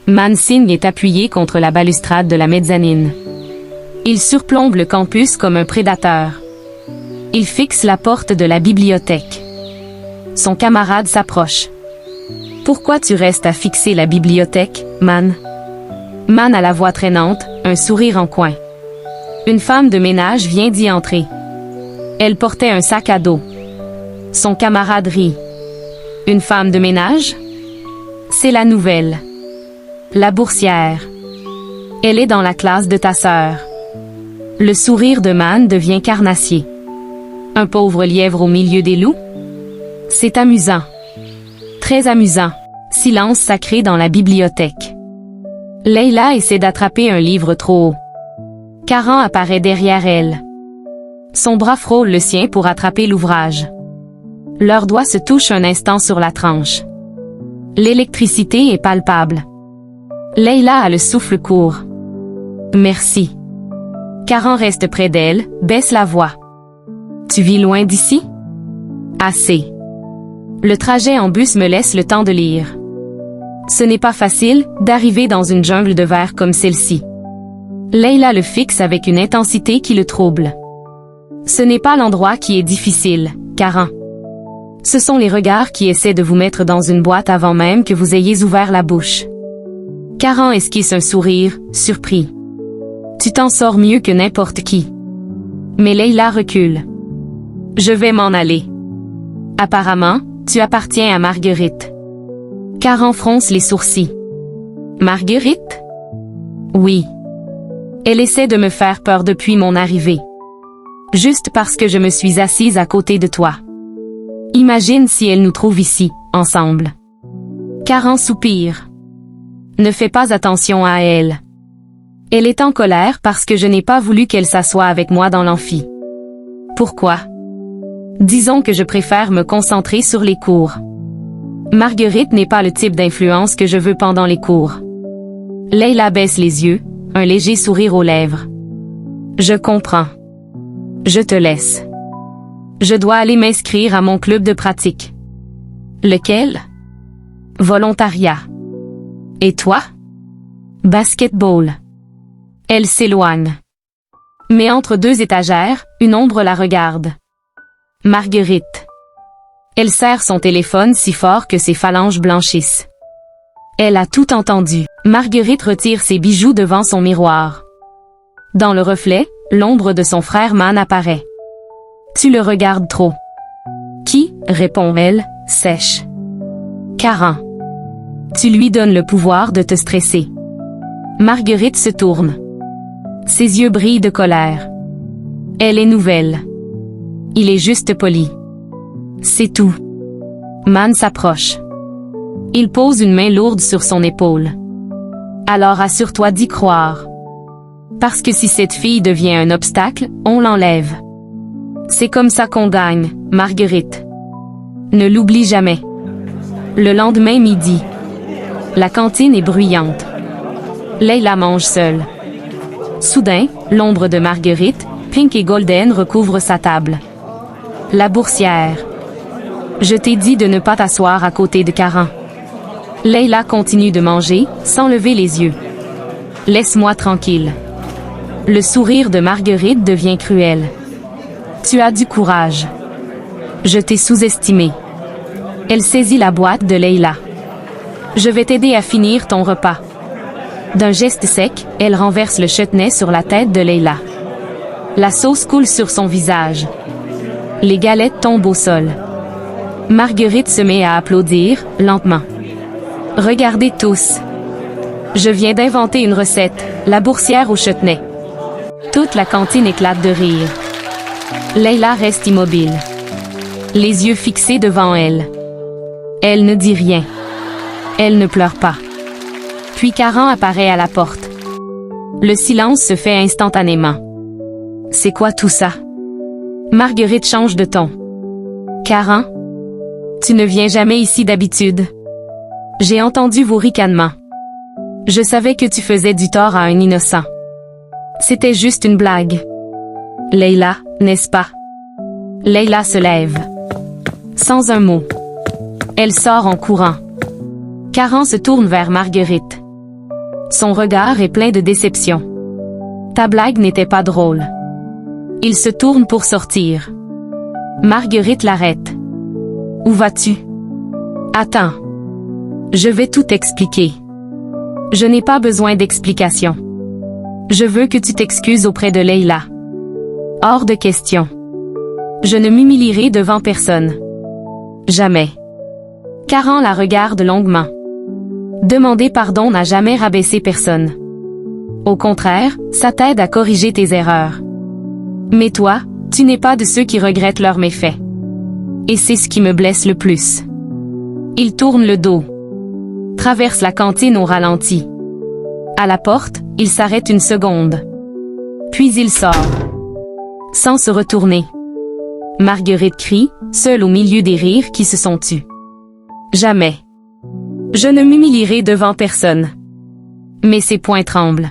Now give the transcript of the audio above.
Mansingh est appuyé contre la balustrade de la mezzanine. Il surplombe le campus comme un prédateur. Il fixe la porte de la bibliothèque. Son camarade s'approche. « Pourquoi tu restes à fixer la bibliothèque, Man ?» Man a la voix traînante, un sourire en coin. Une femme de ménage vient d'y entrer. Elle portait un sac à dos. Son camarade rit. « Une femme de ménage ? C'est la nouvelle. La boursière. Elle est dans la classe de ta sœur. » Le sourire de Man devient carnassier. Un pauvre lièvre au milieu des loups? C'est amusant. Très amusant. Silence sacré dans la bibliothèque. Leila essaie d'attraper un livre trop haut. Karan apparaît derrière elle. Son bras frôle le sien pour attraper l'ouvrage. Leurs doigts se touchent un instant sur la tranche. L'électricité est palpable. Leila a le souffle court. Merci. Karan reste près d'elle, baisse la voix. Tu vis loin d'ici? Assez. Le trajet en bus me laisse le temps de lire. Ce n'est pas facile d'arriver dans une jungle de verre comme celle-ci. Leila le fixe avec une intensité qui le trouble. Ce n'est pas l'endroit qui est difficile, Karan. Ce sont les regards qui essaient de vous mettre dans une boîte avant même que vous ayez ouvert la bouche. Karan esquisse un sourire, surpris. Tu t'en sors mieux que n'importe qui. Mais Leila recule. Je vais m'en aller. Apparemment, tu appartiens à Marguerite. Karan fronce les sourcils. Marguerite? Oui. Elle essaie de me faire peur depuis mon arrivée. Juste parce que je me suis assise à côté de toi. Imagine si elle nous trouve ici, ensemble. Karan soupire. Ne fais pas attention à elle. Elle est en colère parce que je n'ai pas voulu qu'elle s'assoie avec moi dans l'amphi. Pourquoi? Disons que je préfère me concentrer sur les cours. Marguerite n'est pas le type d'influence que je veux pendant les cours. Leila baisse les yeux, un léger sourire aux lèvres. Je comprends. Je te laisse. Je dois aller m'inscrire à mon club de pratique. Lequel? Volontariat. Et toi? Basketball. Elle s'éloigne. Mais entre deux étagères, une ombre la regarde. Marguerite. Elle serre son téléphone si fort que ses phalanges blanchissent. Elle a tout entendu. Marguerite retire ses bijoux devant son miroir. Dans le reflet, l'ombre de son frère Man apparaît. Tu le regardes trop. Qui? Répond-elle, sèche. Karan. Tu lui donnes le pouvoir de te stresser. Marguerite se tourne. Ses yeux brillent de colère. Elle est nouvelle. Il est juste poli. C'est tout. Man s'approche. Il pose une main lourde sur son épaule. Alors assure-toi d'y croire. Parce que si cette fille devient un obstacle, on l'enlève. C'est comme ça qu'on gagne, Marguerite. Ne l'oublie jamais. Le lendemain midi. La cantine est bruyante. Leila mange seule. Soudain, l'ombre de Marguerite, pink et golden recouvre sa table. La boursière. Je t'ai dit de ne pas t'asseoir à côté de Karan. Leila continue de manger, sans lever les yeux. Laisse-moi tranquille. Le sourire de Marguerite devient cruel. Tu as du courage. Je t'ai sous-estimé. Elle saisit la boîte de Leila. Je vais t'aider à finir ton repas. D'un geste sec, elle renverse le chutney sur la tête de Leila. La sauce coule sur son visage. Les galettes tombent au sol. Marguerite se met à applaudir, lentement. Regardez tous. Je viens d'inventer une recette, la boursière au chutney. Toute la cantine éclate de rire. Leila reste immobile. Les yeux fixés devant elle. Elle ne dit rien. Elle ne pleure pas. Puis Karan apparaît à la porte. Le silence se fait instantanément. C'est quoi tout ça? Marguerite change de ton. Karan? Tu ne viens jamais ici d'habitude. J'ai entendu vos ricanements. Je savais que tu faisais du tort à un innocent. C'était juste une blague. Leila, n'est-ce pas? Leila se lève. Sans un mot. Elle sort en courant. Karan se tourne vers Marguerite. Son regard est plein de déception. Ta blague n'était pas drôle. Il se tourne pour sortir. Marguerite l'arrête. Où vas-tu? Attends. Je vais tout expliquer. Je n'ai pas besoin d'explication. Je veux que tu t'excuses auprès de Leila. Hors de question. Je ne m'humilierai devant personne. Jamais. Caran la regarde longuement. Demander pardon n'a jamais rabaissé personne. Au contraire, ça t'aide à corriger tes erreurs. Mais toi, tu n'es pas de ceux qui regrettent leurs méfaits. Et c'est ce qui me blesse le plus. Il tourne le dos. Traverse la cantine au ralenti. À la porte, il s'arrête une seconde. Puis il sort. Sans se retourner. Marguerite crie, seule au milieu des rires qui se sont tus. Jamais. Je ne m'humilierai devant personne. Mais ses poings tremblent.